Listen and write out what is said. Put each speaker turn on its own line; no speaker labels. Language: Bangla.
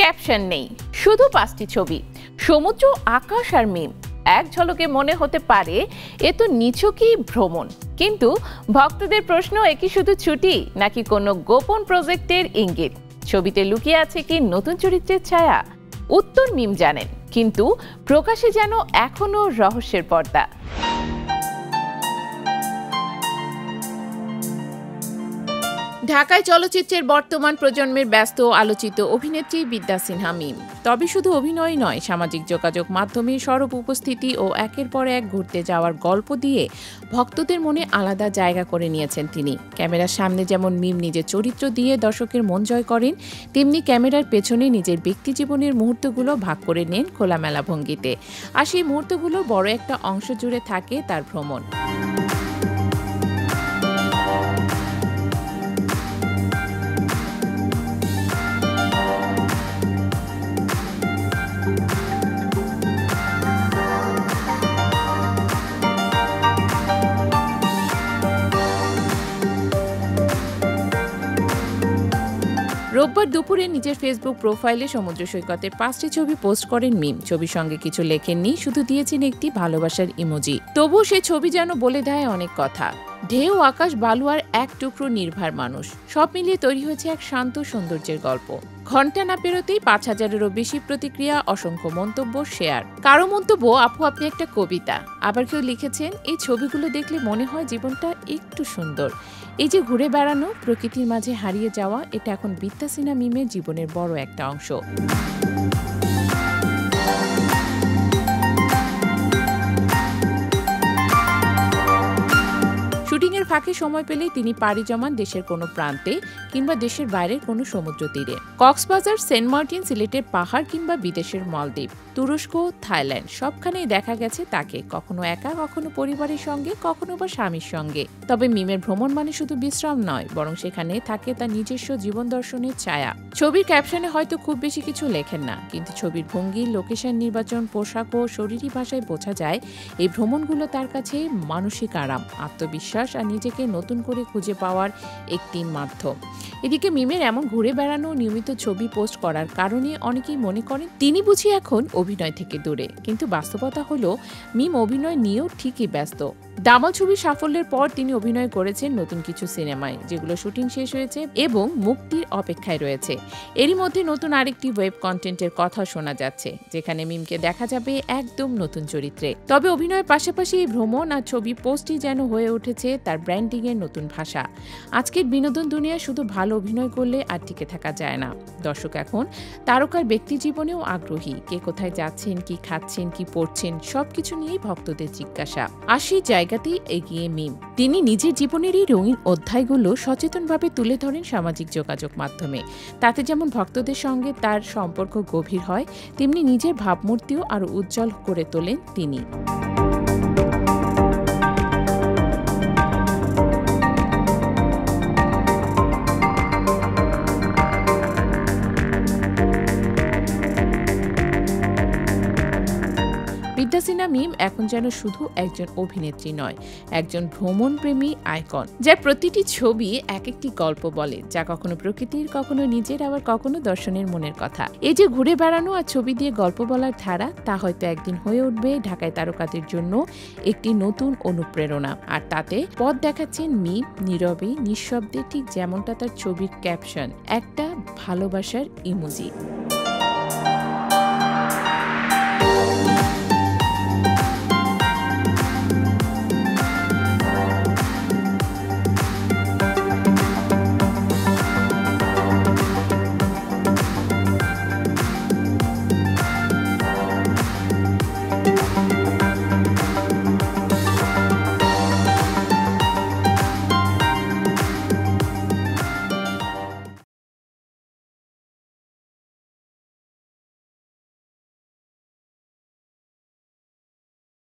ক্যাপশন নেই, শুধু 5টি ছবি, সমুদ্র, আকাশ আর মিম। এক ঝলকে মনে হতে পারে এ তো নিছকই ভ্রমণ, কিন্তু ভক্তদের প্রশ্ন, একই শুধু ছুটি নাকি কোনো গোপন প্রজেক্টের ইঙ্গিত? ছবিতে লুকিয়ে আছে কি নতুন চরিত্রের ছায়া? উত্তর মিম জানেন, কিন্তু প্রকাশে যেন এখনো রহস্যের পর্দা। ঢাকায় চলচ্চিত্রের বর্তমান প্রজন্মের ব্যস্ত আলোচিত অভিনেত্রী বিদ্যা সিনহা মিম। তবে শুধু অভিনয় নয়, সামাজিক যোগাযোগ মাধ্যমে সরব উপস্থিতি ও একের পর এক ঘুরতে যাওয়ার গল্প দিয়ে ভক্তদের মনে আলাদা জায়গা করে নিয়েছেন তিনি। ক্যামেরার সামনে যেমন মিম নিজের চরিত্র দিয়ে দর্শকের মন জয় করেন, তেমনি ক্যামেরার পেছনে নিজের ব্যক্তিজীবনের মুহূর্তগুলো ভাগ করে নেন খোলামেলা ভঙ্গিতে। আর সেই মুহূর্তগুলোর বড় একটা অংশ জুড়ে থাকে তার ভ্রমণ। রোববার দুপুরে নিজের ফেসবুক প্রোফাইলে সমুদ্র সৈকতের 5টি ছবি পোস্ট করেন মিম। ছবির সঙ্গে কিছু লেখেননি, শুধু দিয়েছেন একটি ভালোবাসার ইমোজি। তবুও সেই ছবি যেন বলে দেয় অনেক কথা। ঢেউ, আকাশ, বালু আর এক টুকরো নির্ভর মানুষ, সব মিলিয়ে তৈরি হয়েছে এক শান্ত সৌন্দর্যের গল্প। ঘন্টা না পেরোতেই 5,000-এরও বেশি প্রতিক্রিয়া, অসংখ্য মন্তব্য, শেয়ার। কারো মন্তব্য, আপু আপনি একটা কবিতা। আবার কেউ লিখেছেন, এই ছবিগুলো দেখলে মনে হয় জীবনটা একটু সুন্দর। এই যে ঘুরে বেড়ানো, প্রকৃতির মাঝে হারিয়ে যাওয়া, এটা এখন বিদ্যা সিনহা মিমের জীবনের বড় একটা অংশ। শুটিংয়ের ফাঁকে সময় পেলেই তিনি পাড়ি জমান দেশের কোনো প্রান্তে কিংবা দেশের বাইরের কোনো সমুদ্র তীরে। কক্সবাজার, সেন্ট মার্টিন, সিলেটের পাহাড় কিংবা বিদেশের মালদ্বীপ, তুরস্ক, থাইল্যান্ড, সবখানেই দেখা গেছে তাকে, কখনো একা, কখনো পরিবারের সঙ্গে, কখনো বা স্বামীর সঙ্গে। তবে মিমের ভ্রমণ মানে শুধু বিশ্রাম নয়, বরং সেখানে থাকে তার নিজস্ব জীবন দর্শনের ছায়া। ছবির ক্যাপশনে হয়তো খুব বেশি কিছু লেখেন না, কিন্তু ছবির ভঙ্গি, লোকেশন নির্বাচন, পোশাক ও শরীরী ভাষায় বোঝা যায় এই ভ্রমণগুলো তার কাছে মানসিক আরাম, আত্মবিশ্বাস আর নিজেকে নতুন করে খুঁজে পাওয়ার একটি মাধ্যম। এদিকে মিমের এমন ঘুরে বেড়ানো, নিয়মিত ছবি পোস্ট করার কারণে অনেকেই মনে করেন তিনি বুঝি এখন অভিনয় থেকে দূরে, কিন্তু বাস্তবতা হলো মিম অভিনয় নিয়েও ঠিকই ব্যস্ত। দামাল ছবির সাফল্যের পর তিনি অভিনয় করেছেন নতুন কিছু সিনেমায়, যেগুলো শুটিং শেষ হয়েছে এবং মুক্তির অপেক্ষায় রয়েছে। এরই মধ্যে নতুন আরেকটি ওয়েব কন্টেন্টের কথা শোনা যাচ্ছে, যেখানে মিমকে দেখা যাবে একদম নতুন চরিত্রে। তবে অভিনয়ের পাশাপাশি ভ্রমণ আর ছবি পোস্টই যেন হয়ে উঠেছে তার ব্র্যান্ডিং এর নতুন ভাষা। আজকের বিনোদন দুনিয়ায় শুধু ভালো অভিনয় করলে আর টিকে থাকা যায় না। দর্শক এখন তারকার ব্যক্তি জীবনেও আগ্রহী। কে কোথায় যাচ্ছেন, কি খাচ্ছেন, কি পড়ছেন, সবকিছু নিয়েই ভক্তদের জিজ্ঞাসা। আর সেই জায়গাতেই এগিয়ে মিম। তিনি নিজের জীবনের এই রঙিন অধ্যায়গুলো সচেতনভাবে তুলে ধরেন সামাজিক যোগাযোগ মাধ্যমে। তাতে যেমন ভক্তদের সঙ্গে তার সম্পর্ক গভীর হয়, তেমনি নিজের ভাবমূর্তিও আরো উজ্জ্বল করে তোলেন তিনি। বিদ্যা সিনহা মিম এখন যেন শুধু একজন অভিনেত্রী নয়, একজন ভ্রমণপ্রেমী আইকন, যার প্রতিটি ছবি এক একটি গল্প বলে, যা কখনো প্রকৃতির, কখনো নিজের, আবার কখনো দর্শনের মনের কথা। এই যে ঘুরে বেড়ানো আর ছবি দিয়ে গল্প বলার ধারা, তা হয়তো একদিন হয়ে উঠবে ঢাকায় তারকাদের জন্য একটি নতুন অনুপ্রেরণা। আর তাতে পথ দেখাচ্ছেন মিম, নীরবে, নিঃশব্দে, ঠিক যেমনটা তার ছবির ক্যাপশন, একটা ভালোবাসার ইমোজি।